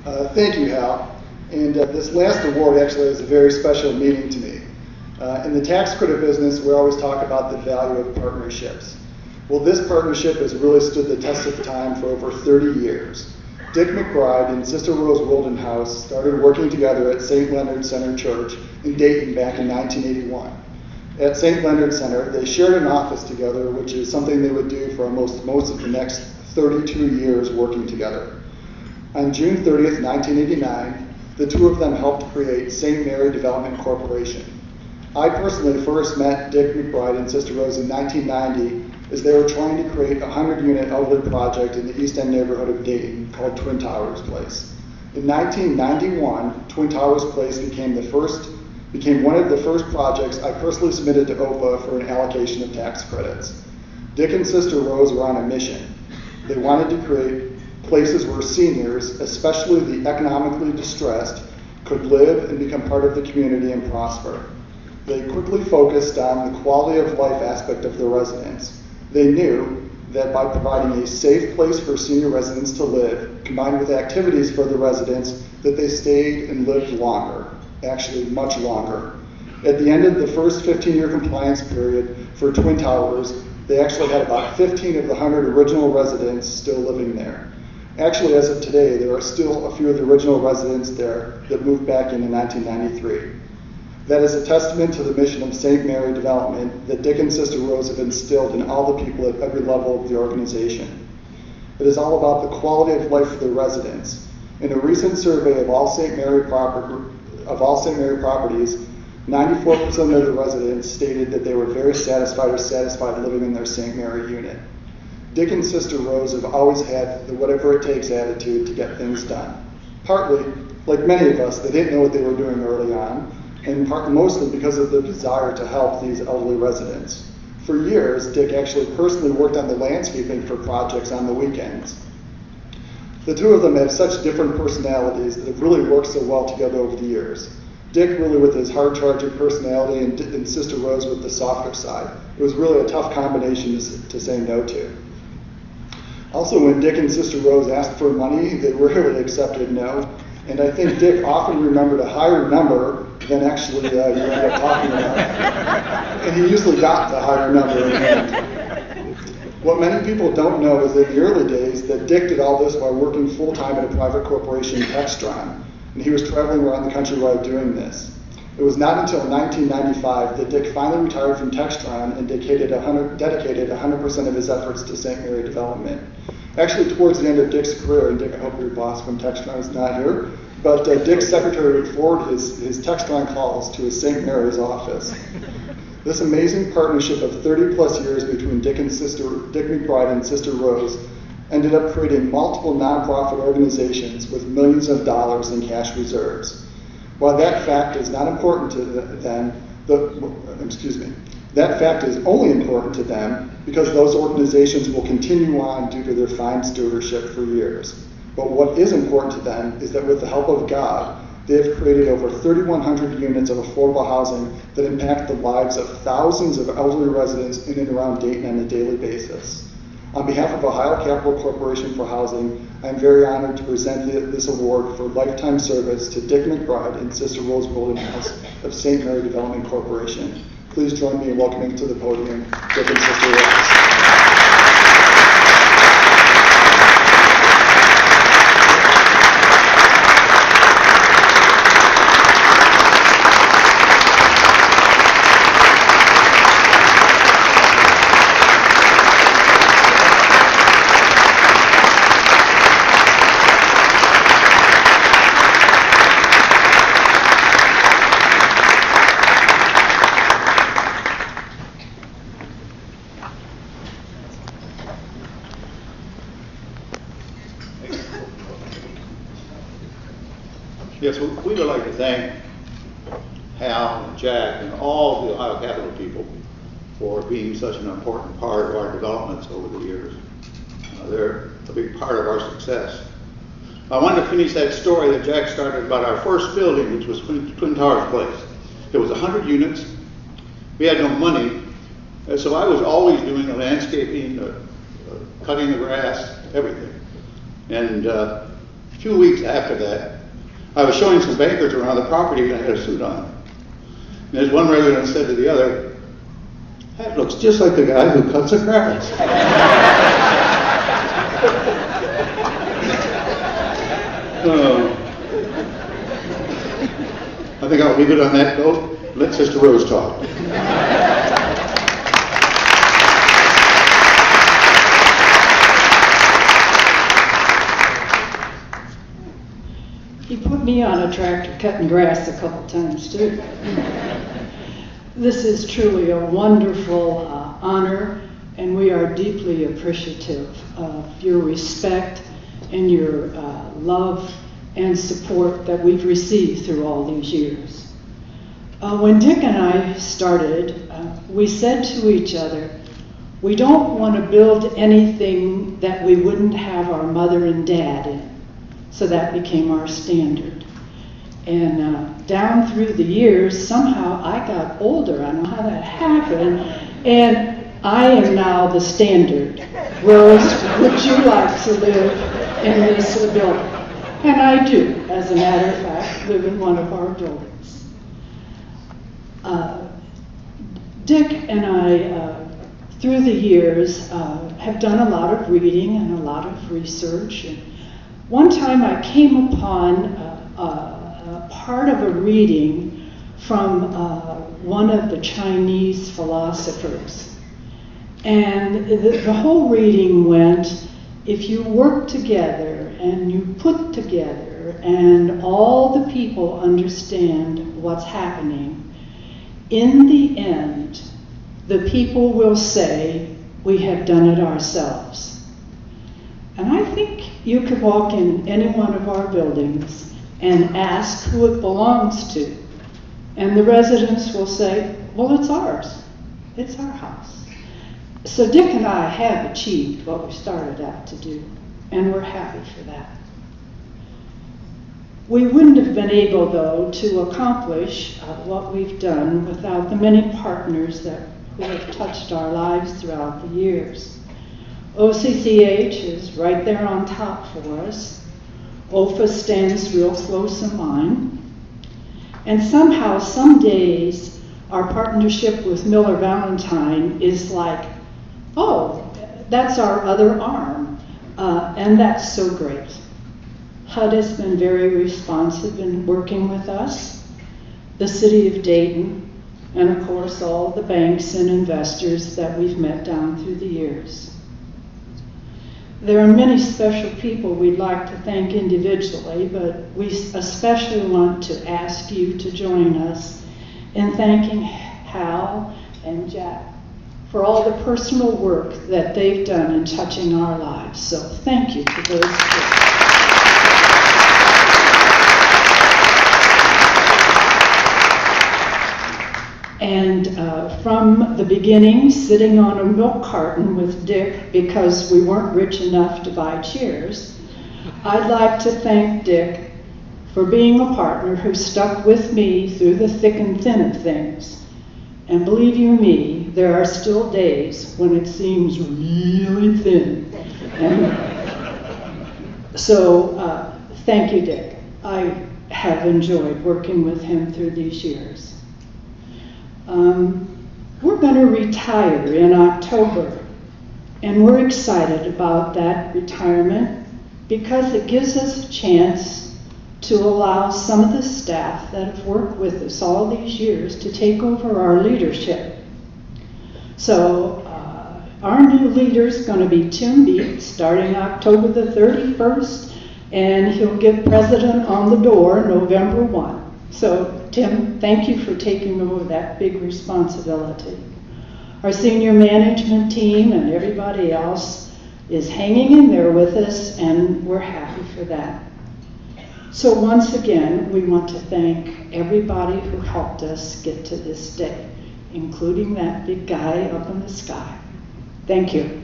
Thank you, Hal. And this last award actually has a very special meaning to me. In the tax credit business, we always talk about the value of partnerships. Well, this partnership has really stood the test of time for over 30 years. Dick McBride and Sister Rose Wildenhaus started working together at St. Leonard Center Church in Dayton back in 1981. At St. Leonard Center, they shared an office together, which is something they would do for most of the next 32 years working together. On June 30th, 1989, the two of them helped create St. Mary Development Corporation. I personally first met Dick McBride and Sister Rose in 1990 as they were trying to create a 100-unit elderly project in the East End neighborhood of Dayton called Twin Towers Place. In 1991, Twin Towers Place became one of the first projects I personally submitted to OPA for an allocation of tax credits. Dick and Sister Rose were on a mission. They wanted to create places where seniors, especially the economically distressed, could live and become part of the community and prosper. They quickly focused on the quality of life aspect of their residents. They knew that by providing a safe place for senior residents to live, combined with activities for the residents, that they stayed and lived longer, actually much longer. At the end of the first 15-year compliance period for Twin Towers, they actually had about 15 of the 100 original residents still living there. Actually, as of today, there are still a few of the original residents there that moved back in 1993. That is a testament to the mission of St. Mary Development that Dick and Sister Rose have instilled in all the people at every level of the organization. It is all about the quality of life for the residents. In a recent survey of all St. Mary properties, 94% of the residents stated that they were very satisfied or satisfied living in their St. Mary unit. Dick and Sister Rose have always had the whatever it takes attitude to get things done. Partly, like many of us, they didn't know what they were doing early on, and mostly because of their desire to help these elderly residents. For years, Dick actually personally worked on the landscaping for projects on the weekends. The two of them have such different personalities that have really worked so well together over the years. Dick really with his hard-charging personality and Sister Rose with the softer side. It was really a tough combination to say no to. Also, when Dick and Sister Rose asked for money, they rarely accepted no. And I think Dick often remembered a higher number than actually you ended up talking about. And he usually got the higher number in the end. What many people don't know is that in the early days that Dick did all this while working full-time at a private corporation, Textron, and he was traveling around the country while doing this. It was not until 1995 that Dick finally retired from Textron and dedicated 100% of his efforts to St. Mary Development. Actually, towards the end of Dick's career, and Dick, I hope your boss from Textron is not here, but Dick's secretary would forward his Textron calls to his St. Mary's office. This amazing partnership of 30 plus years between Dick McBride and Sister Rose ended up creating multiple nonprofit organizations with millions of dollars in cash reserves. While that fact is not important to them, that fact is only important to them because those organizations will continue on due to their fine stewardship for years. But what is important to them is that with the help of God, they have created over 3,100 units of affordable housing that impact the lives of thousands of elderly residents in and around Dayton on a daily basis. On behalf of Ohio Capital Corporation for Housing, I am very honored to present this award for lifetime service to Dick McBride and Sister Rose Wildenhaus of St. Mary Development Corporation. Please join me in welcoming to the podium Dick and Sister Rose. Yes, we would like to thank Hal and Jack and all the Ohio Capital people for being such an important part of our developments over the years. They're a big part of our success. I wanted to finish that story that Jack started about our first building, which was Twin Towers Place. It was 100 units. We had no money, so I was always doing the landscaping, cutting the grass, everything. And a 2 weeks after that, I was showing some bankers around the property and I had a suit on. And there's one resident said to the other, "That looks just like the guy who cuts the grass." I think I'll leave it on that note. Let Sister Rose talk. He put me on a tractor cutting grass a couple times too. This is truly a wonderful honor, and we are deeply appreciative of your respect and your love and support that we've received through all these years. When Dick and I started, we said to each other, we don't want to build anything that we wouldn't have our mother and dad in. So that became our standard. And down through the years, somehow I got older. I don't know how that happened. And I am now the standard. Rose, would you like to live in this building? And I do, as a matter of fact, live in one of our buildings. Dick and I, through the years, have done a lot of reading and a lot of research. And one time I came upon a part of a reading from one of the Chinese philosophers. And the whole reading went, if you work together and you put together and all the people understand what's happening, in the end, the people will say, we have done it ourselves. And I think you could walk in any one of our buildings and ask who it belongs to. And the residents will say, well, it's ours. It's our house. So Dick and I have achieved what we started out to do, and we're happy for that. We wouldn't have been able, though, to accomplish what we've done without the many partners who have touched our lives throughout the years. OCCH is right there on top for us. OFA stands real close in line. And somehow, some days, our partnership with Miller Valentine is like, oh, that's our other arm. And that's so great. HUD has been very responsive in working with us, the City of Dayton, and of course all the banks and investors that we've met down through the years. There are many special people we'd like to thank individually, but we especially want to ask you to join us in thanking Hal and Jack for all the personal work that they've done in touching our lives. So thank you to those two. And from the beginning, sitting on a milk carton with Dick because we weren't rich enough to buy chairs, I'd like to thank Dick for being a partner who stuck with me through the thick and thin of things. And believe you me, there are still days when it seems really thin. And so thank you, Dick. I have enjoyed working with him through these years. We're going to retire in October, and we're excited about that retirement because it gives us a chance to allow some of the staff that have worked with us all these years to take over our leadership. So our new leader is going to be Tim Beat, starting October the 31st, and he'll give President on the door November 1. So, Tim, thank you for taking over that big responsibility. Our senior management team and everybody else is hanging in there with us, and we're happy for that. So once again, we want to thank everybody who helped us get to this day, including that big guy up in the sky. Thank you.